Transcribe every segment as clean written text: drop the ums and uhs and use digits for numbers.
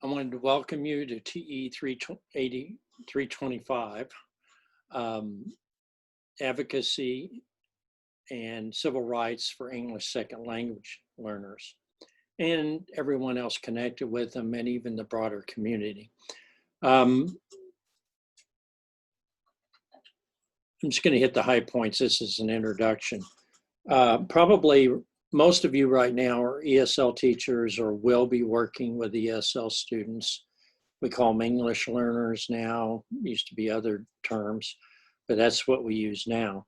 I wanted to welcome you to TE 325, Advocacy and Civil Rights for English Second Language Learners, and everyone else connected with them, and even the broader community. I'm just going to hit the high points. This is an introduction. Probably most of you right now are ESL teachers or will be working with ESL students. We call them English learners now. Used to be other terms, but that's what we use now.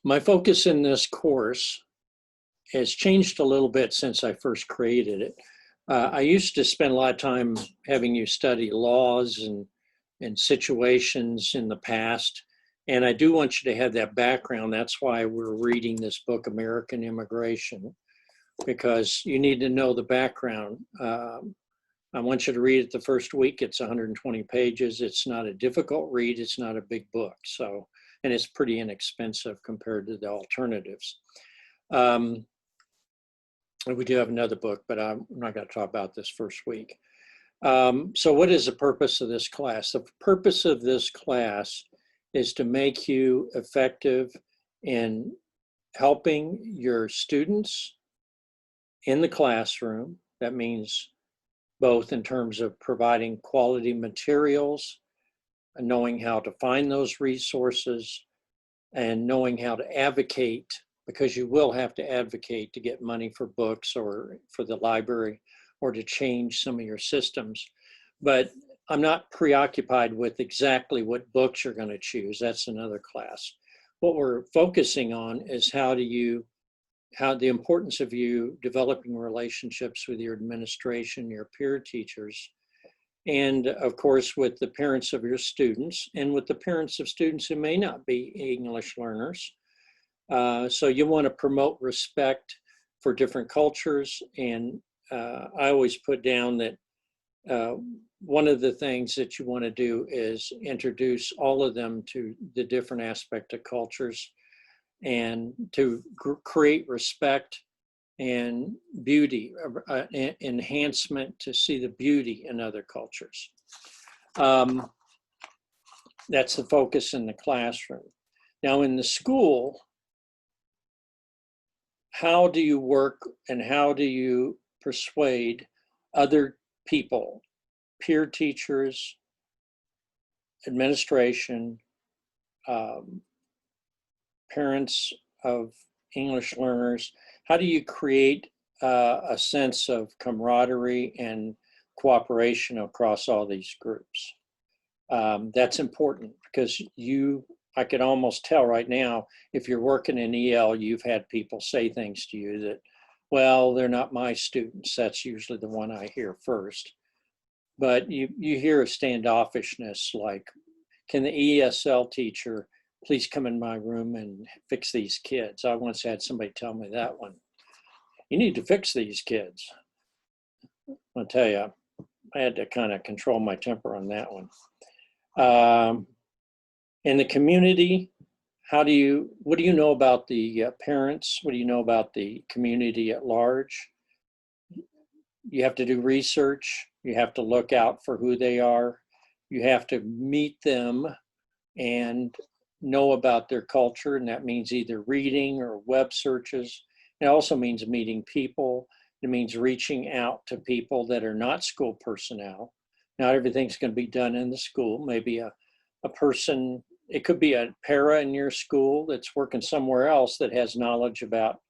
My focus in this course has changed a little bit since I first created it. I used to spend a lot of time having you study laws and situations in the past. And I do want you to have that background. That's why we're reading this book, American Immigration, because you need to know the background. I want you to read it the first week. It's 120 pages. It's not a difficult read. It's not a big book. So, and it's pretty inexpensive compared to the alternatives. We do have another book, but I'm not going to talk about this first week. So what is the purpose of this class? The purpose of this class is to make you effective in helping your students in the classroom. That means both in terms of providing quality materials, and knowing how to find those resources, and knowing how to advocate, because you will have to advocate to get money for books or for the library or to change some of your systems. But I'm not preoccupied with exactly what books you're going to choose. That's another class. What we're focusing on is how the importance of you developing relationships with your administration, your peer teachers, and of course with the parents of your students and with the parents of students who may not be English learners. So you want to promote respect for different cultures. And I always put down that one of the things that you want to do is introduce all of them to the different aspect of cultures and to create respect and beauty, enhancement to see the beauty in other cultures. That's the focus in the classroom. Now in the school, how do you work and how do you persuade other people, peer teachers, administration, parents of English learners? How do you create a sense of camaraderie and cooperation across all these groups? That's important because I could almost tell right now, if you're working in EL, you've had people say things to you that, well, they're not my students. That's usually the one I hear first. But you hear a standoffishness like, can the ESL teacher please come in my room and fix these kids? I once had somebody tell me that one. You need to fix these kids. I'll tell you, I had to kind of control my temper on that one. In the community, what do you know about the parents? What do you know about the community at large? You have to do research. You have to look out for who they are. You have to meet them and know about their culture, and that means either reading or web searches. It also means meeting people. It means reaching out to people that are not school personnel. Not everything's going to be done in the school. Maybe a person, it could be a para in your school that's working somewhere else that has knowledge about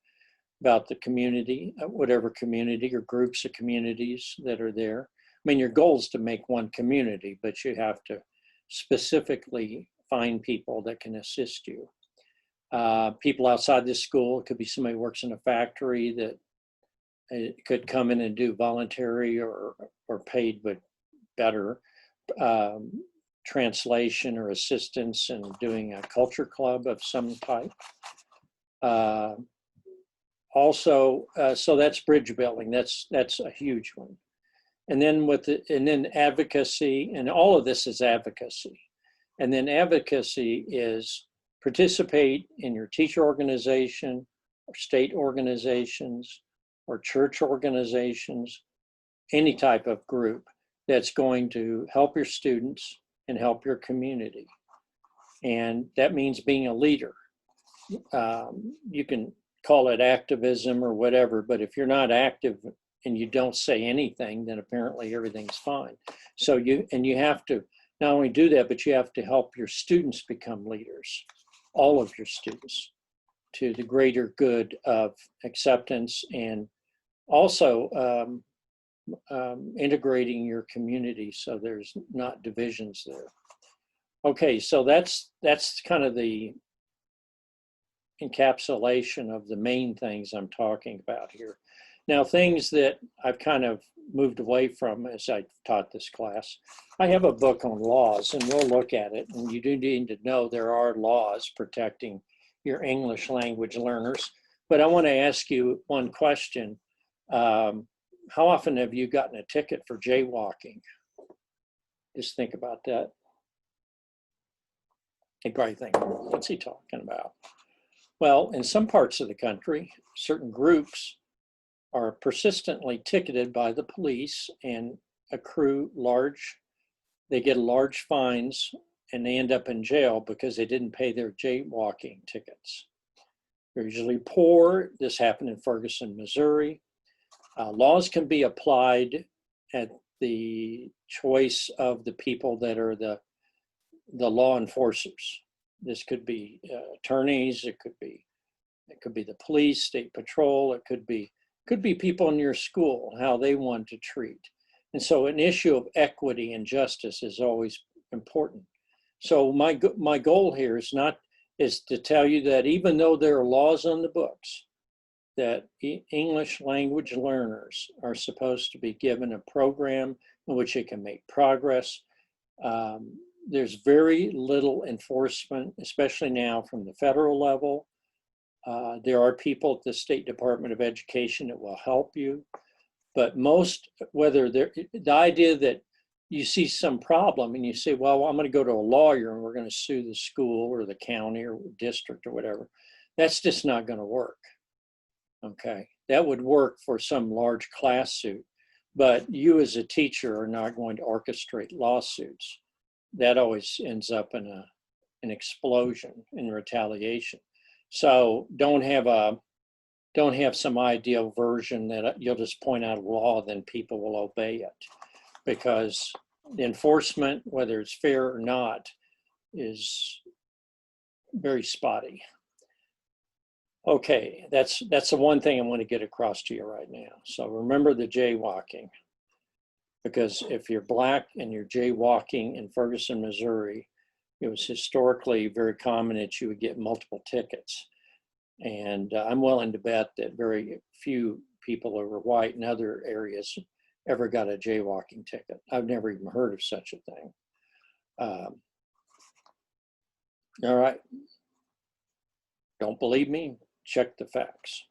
the community, whatever community or groups of communities that are there. I mean, your goal is to make one community, but you have to specifically find people that can assist you. People outside the school, it could be somebody who works in a factory that could come in and do voluntary or paid, but better translation or assistance in doing a culture club of some type. So that's bridge building. That's a huge one. And then advocacy, and all of this is advocacy. And then advocacy is participate in your teacher organization or state organizations or church organizations any type of group that's going to help your students and help your community. And that means being a leader. You can call it activism or whatever, but if you're not active and you don't say anything, then apparently everything's fine. So you have to not only do that, but you have to help your students become leaders, all of your students, to the greater good of acceptance, and also integrating your community so there's not divisions there. Okay, so that's kind of the encapsulation of the main things I'm talking about here. Now, things that I've kind of moved away from as I taught this class, I have a book on laws, and we'll look at it. And you do need to know there are laws protecting your English language learners. But I want to ask you one question. How often have you gotten a ticket for jaywalking? Just think about that. You probably think, what's he talking about? Well, in some parts of the country, certain groups are persistently ticketed by the police and they get large fines, and they end up in jail because they didn't pay their jaywalking tickets. They're usually poor. This happened in Ferguson, Missouri. Laws can be applied at the choice of the people that are the law enforcers. This could be attorneys, it could be the police, state patrol, it could be people in your school, how they want to treat. And so an issue of equity and justice is always important. So my goal here is to tell you that even though there are laws on the books, that English language learners are supposed to be given a program in which they can make progress. There's very little enforcement, especially now from the federal level. There are people at the State Department of Education that will help you, but the idea that you see some problem and you say, well, I'm going to go to a lawyer and we're going to sue the school or the county or district or whatever, that's just not going to work. Okay, that would work for some large class suit, but you as a teacher are not going to orchestrate lawsuits. That always ends up in an explosion in retaliation. So don't have some ideal version that you'll just point out a law, then people will obey it, because the enforcement, whether it's fair or not, is very spotty. Okay, that's the one thing I want to get across to you right now. So remember the jaywalking, because if you're Black and you're jaywalking in Ferguson, Missouri, it was historically very common that you would get multiple tickets. And I'm willing to bet that very few people who were white in other areas ever got a jaywalking ticket. I've never even heard of such a thing. All right. Don't believe me? Check the facts.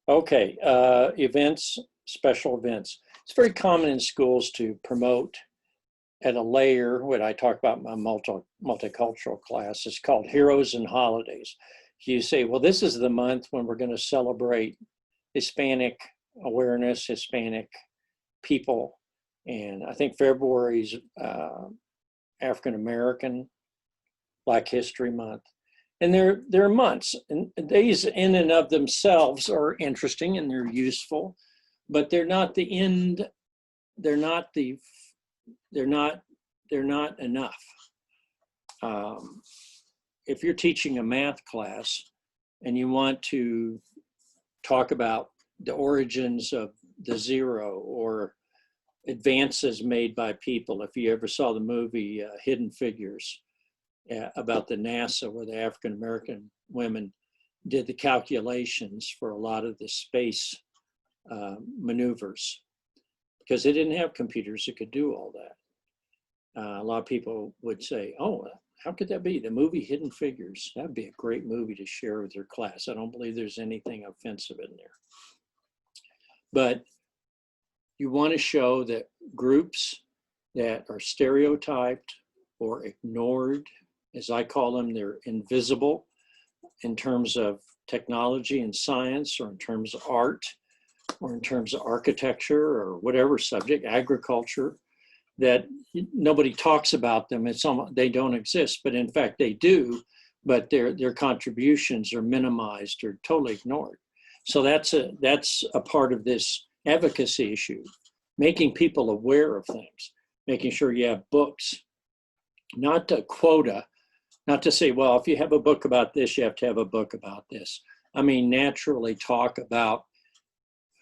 Okay, events, special events. It's very common in schools to promote at a layer, what I talk about in my multicultural class, is called Heroes and Holidays. You say, well, this is the month when we're going to celebrate Hispanic awareness, Hispanic people. And I think February's African American Black History Month. And there are months, and these in and of themselves are interesting and they're useful, but they're not the end. They're not enough. If you're teaching a math class and you want to talk about the origins of the zero or advances made by people, if you ever saw the movie Hidden Figures, about the NASA, where the African American women did the calculations for a lot of the space maneuvers, because they didn't have computers that could do all that. A lot of people would say, oh, how could that be? The movie Hidden Figures, that'd be a great movie to share with your class. I don't believe there's anything offensive in there. But you want to show that groups that are stereotyped or ignored, as I call them, they're invisible in terms of technology and science or in terms of art, or in terms of architecture or whatever subject, agriculture, that nobody talks about them. It's almost, they don't exist, but in fact they do, but their contributions are minimized or totally ignored. So that's a part of this advocacy issue, making people aware of things, making sure you have books, not a quota, not to say, well, if you have a book about this, you have to have a book about this. I mean, naturally talk about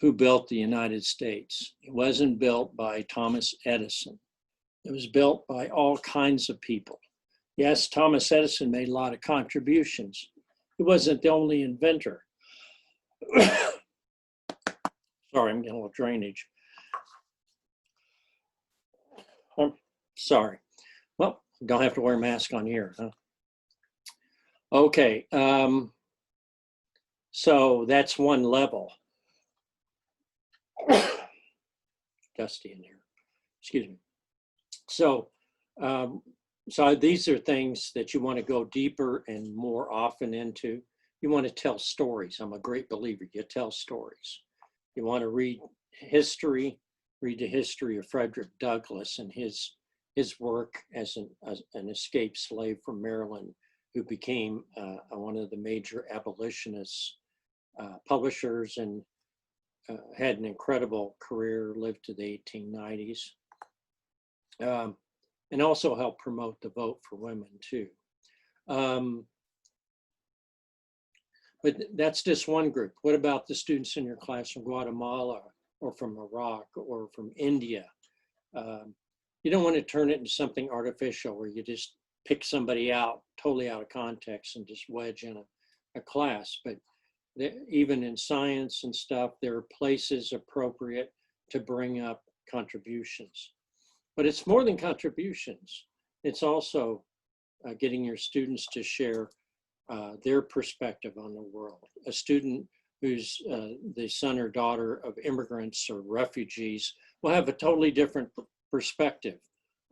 who built the United States. It wasn't built by Thomas Edison. It was built by all kinds of people. Yes, Thomas Edison made a lot of contributions. He wasn't the only inventor. Sorry, I'm getting a little drainage. I'm sorry. Well, don't have to wear a mask on here, huh? Okay, so that's one level. Dusty in here, excuse me. So, so these are things that you want to go deeper and more often into. You want to tell stories. I'm a great believer. You tell stories. You want to read history, read the history of Frederick Douglass and his work as an escaped slave from Maryland who became one of the major abolitionists, publishers, and had an incredible career, lived to the 1890s. And also helped promote the vote for women too. But that's just one group. What about the students in your class from Guatemala or from Iraq or from India? You don't want to turn it into something artificial where you just pick somebody out totally out of context and just wedge in a class. But even in science and stuff, there are places appropriate to bring up contributions. But it's more than contributions. It's also getting your students to share their perspective on the world. A student who's the son or daughter of immigrants or refugees will have a totally different perspective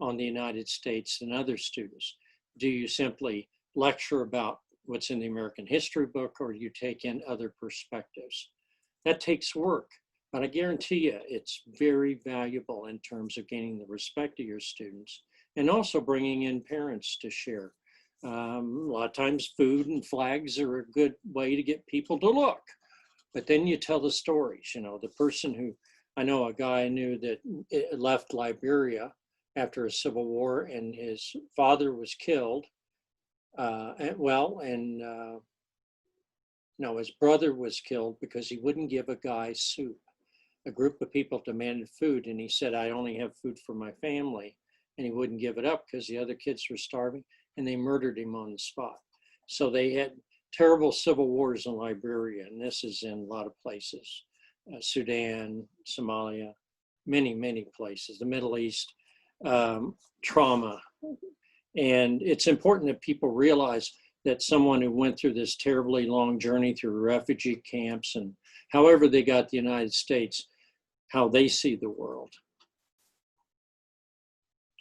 on the United States than other students. Do you simply lecture about what's in the American history book, or do you take in other perspectives? That takes work. But I guarantee you, it's very valuable in terms of gaining the respect of your students and also bringing in parents to share. A lot of times food and flags are a good way to get people to look. But then you tell the stories. You know, the person who, I know a guy I knew that left Liberia after a civil war and his father was killed. No, his brother was killed because he wouldn't give a guy soup. A group of people demanded food and he said, I only have food for my family. And he wouldn't give it up because the other kids were starving, and they murdered him on the spot. So they had terrible civil wars in Liberia, and this is in a lot of places. Sudan, Somalia, many, many places, the Middle East, trauma. And it's important that people realize that someone who went through this terribly long journey through refugee camps and however they got to the United States, how they see the world.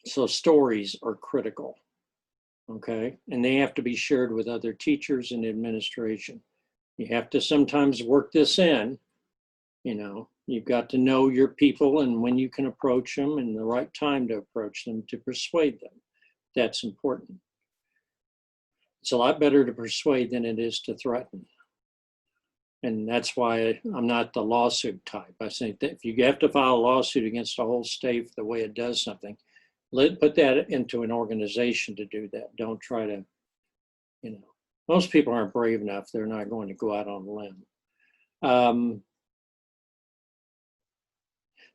So stories are critical, okay? And they have to be shared with other teachers and administration. You have to sometimes work this in, you know, you've got to know your people and when you can approach them and the right time to approach them to persuade them. That's important. It's a lot better to persuade than it is to threaten. And that's why I'm not the lawsuit type. I think that if you have to file a lawsuit against a whole state for the way it does something, put that into an organization to do that. Don't try to, you know, most people aren't brave enough. They're not going to go out on a limb.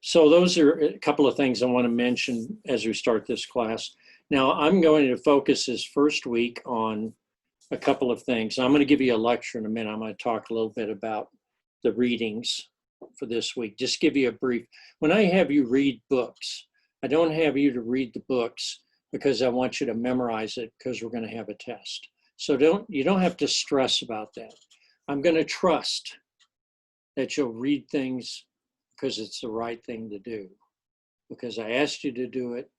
So those are a couple of things I want to mention as we start this class. Now I'm going to focus this first week on a couple of things. I'm going to give you a lecture in a minute. I'm going to talk a little bit about the readings for this week. Just give you a brief. When I have you read books, I don't have you to read the books because I want you to memorize it because we're going to have a test. So you don't have to stress about that. I'm going to trust that you'll read things because it's the right thing to do. Because I asked you to do it.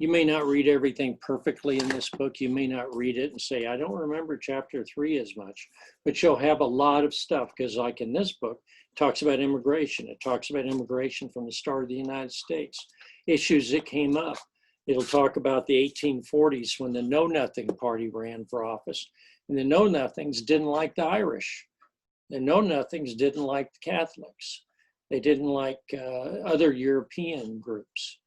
You may not read everything perfectly in this book. You may not read it and say, I don't remember chapter 3 as much, but you'll have a lot of stuff, because like in this book, it talks about immigration. It talks about immigration from the start of the United States, issues that came up. It'll talk about the 1840s when the Know Nothing Party ran for office. And the Know Nothings didn't like the Irish. The Know Nothings didn't like the Catholics. They didn't like other European groups.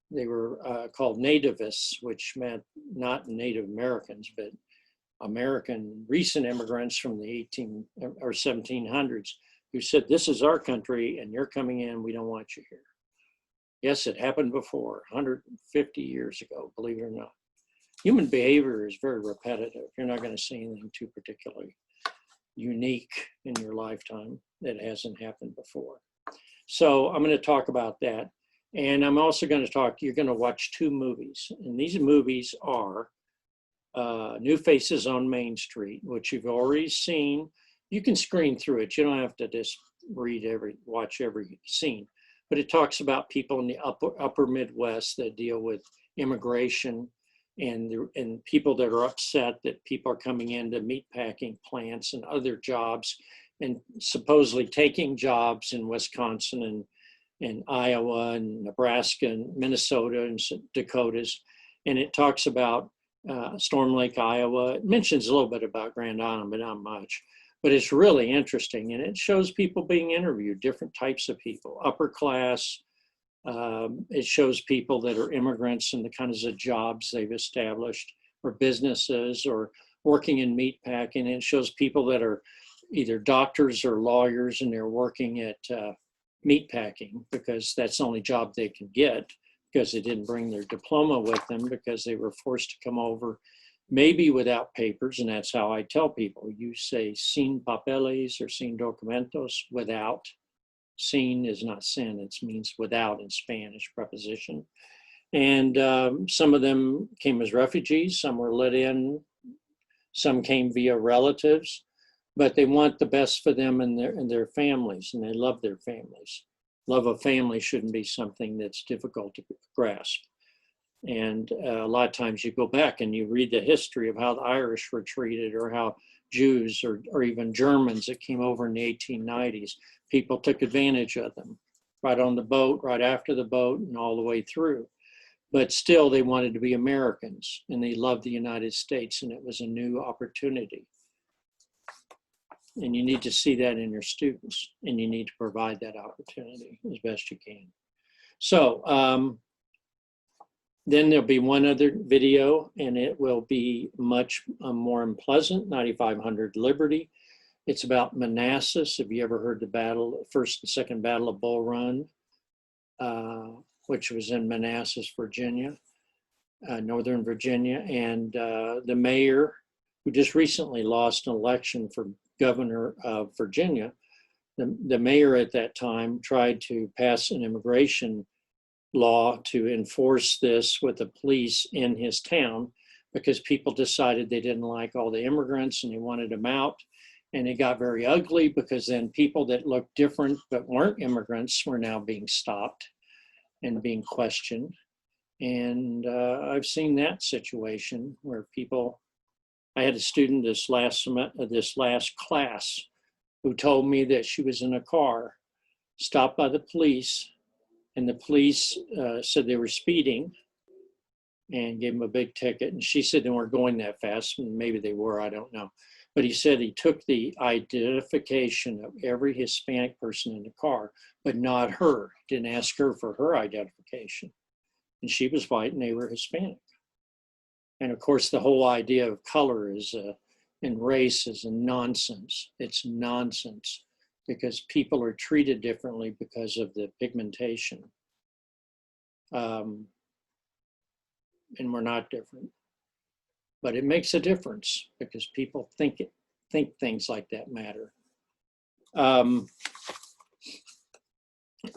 They were called nativists, which meant not Native Americans, but American recent immigrants from the 18 or 1700s who said, this is our country and you're coming in, we don't want you here. Yes, it happened before, 150 years ago, believe it or not. Human behavior is very repetitive. You're not going to see anything too particularly unique in your lifetime that hasn't happened before. So I'm going to talk about that. And I'm also going to talk, you're going to watch 2 movies. And these movies are New Faces on Main Street, which you've already seen. You can screen through it. You don't have to just watch every scene. But it talks about people in the upper Midwest that deal with immigration and people that are upset that people are coming into meatpacking plants and other jobs and supposedly taking jobs in Wisconsin and Iowa and Nebraska and Minnesota and Dakotas. And it talks about Storm Lake, Iowa. It mentions a little bit about Grand Island, but not much. But it's really interesting. And it shows people being interviewed, different types of people, upper class. It shows people that are immigrants and the kinds of jobs they've established, or businesses, or working in meatpacking. And it shows people that are either doctors or lawyers and they're working at meatpacking because that's the only job they can get, because they didn't bring their diploma with them because they were forced to come over maybe without papers. And that's how I tell people, you say sin papeles or sin documentos, without. Sin is not sin, it means without in Spanish, preposition. And some of them came as refugees, some were let in, some came via relatives, but they want the best for them and their families, and they love their families. Love of family shouldn't be something that's difficult to grasp. And a lot of times you go back and you read the history of how the Irish were treated, or how Jews or even Germans that came over in the 1890s, people took advantage of them right on the boat, right after the boat, and all the way through. But still, they wanted to be Americans, and they loved the United States, and it was a new opportunity. And you need to see that in your students, and you need to provide that opportunity as best you can. So then there'll be one other video, and it will be much more unpleasant, 9500 Liberty. It's about Manassas. Have you ever heard the battle, first and second battle of Bull Run, which was in Manassas, Virginia, Northern Virginia. And the mayor, who just recently lost an election for governor of Virginia, the mayor at that time tried to pass an immigration law to enforce this with the police in his town, because people decided they didn't like all the immigrants and they wanted them out. And it got very ugly, because then people that looked different but weren't immigrants were now being stopped and being questioned. And I've seen that situation where people, I had a student this last class who told me that she was in a car, stopped by the police, and the police said they were speeding and gave them a big ticket. And she said they weren't going that fast, and maybe they were, I don't know. But he said he took the identification of every Hispanic person in the car, but not her. Didn't ask her for her identification. And she was white and they were Hispanic. And of course, the whole idea of color is and race is a nonsense. It's nonsense, because people are treated differently because of the pigmentation. And we're not different. But it makes a difference, because people think things like that matter.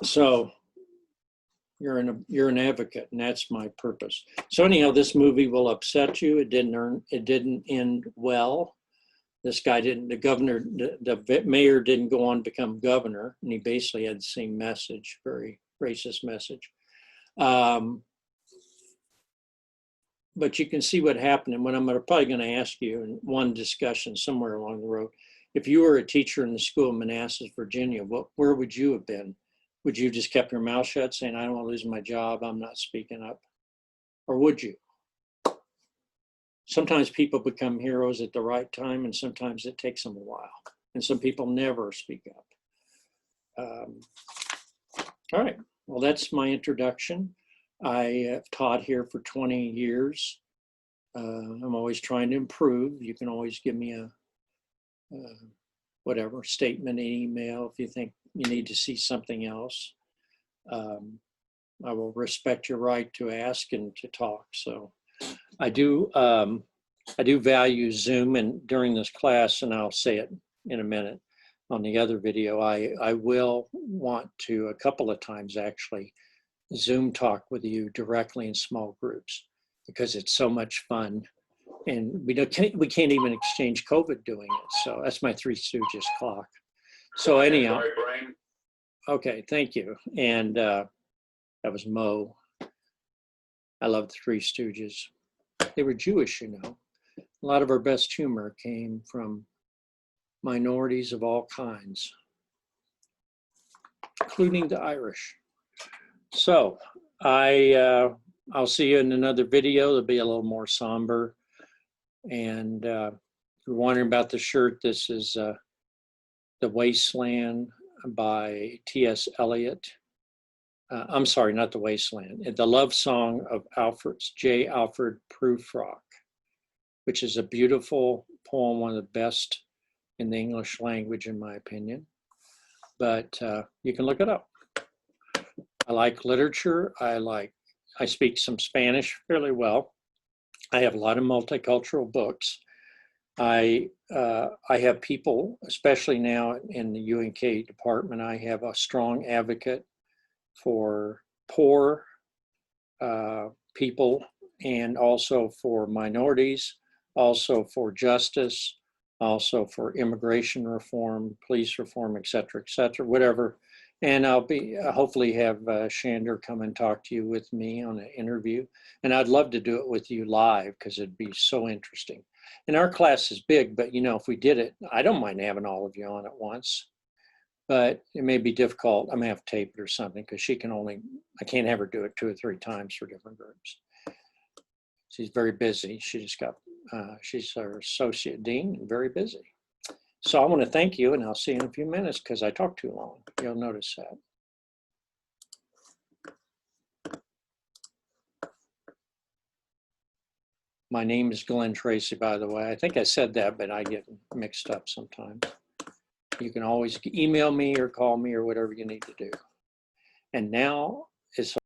So you're an advocate, and that's my purpose. So anyhow, this movie will upset you. It didn't end well. This guy didn't. The mayor didn't go on to become governor, and he basically had the same message, very racist message. but you can see what happened. And what I'm probably going to ask you in one discussion somewhere along the road, if you were a teacher in the school of Manassas, Virginia, where would you have been? Would you just kept your mouth shut saying, I don't want to lose my job, I'm not speaking up? Or would you? Sometimes people become heroes at the right time, and sometimes it takes them a while. And some people never speak up. All right, well, that's my introduction. I have taught here for 20 years. I'm always trying to improve. You can always give me a whatever statement, an email, if you think you need to see something else. I will respect your right to ask and to talk. So I do value Zoom, and during this class, and I'll say it in a minute on the other video, I will want to, a couple of times actually, Zoom talk with you directly in small groups, because it's so much fun. And we can't even exchange COVID doing it. So that's my Three Stooges clock. So anyhow, okay, thank you. And that was Mo. I love the Three Stooges. They were Jewish, you know. A lot of our best humor came from minorities of all kinds, including the Irish. So I'll see you in another video. It'll be a little more somber. And if you're wondering about the shirt, this is The Wasteland by T.S. Eliot. I'm sorry, not The Wasteland. The Love Song of J. Alfred Prufrock, which is a beautiful poem, one of the best in the English language, in my opinion. But you can look it up. I like literature. I speak some Spanish fairly well. I have a lot of multicultural books. I have people, especially now in the UNK department, I have a strong advocate for poor people, and also for minorities, also for justice, also for immigration reform, police reform, et cetera, whatever. And I'll be hopefully have Shander come and talk to you with me on an interview. And I'd love to do it with you live, because it'd be so interesting. And our class is big, but you know, if we did it, I don't mind having all of you on at once. But it may be difficult. I may have to tape it or something, because I can't have her do it 2 or 3 times for different groups. She's very busy. She's our associate dean and very busy. So I want to thank you, and I'll see you in a few minutes, because I talked too long. You'll notice that. My name is Glenn Tracy, by the way. I think I said that, but I get mixed up sometimes. You can always email me or call me or whatever you need to do. And now, as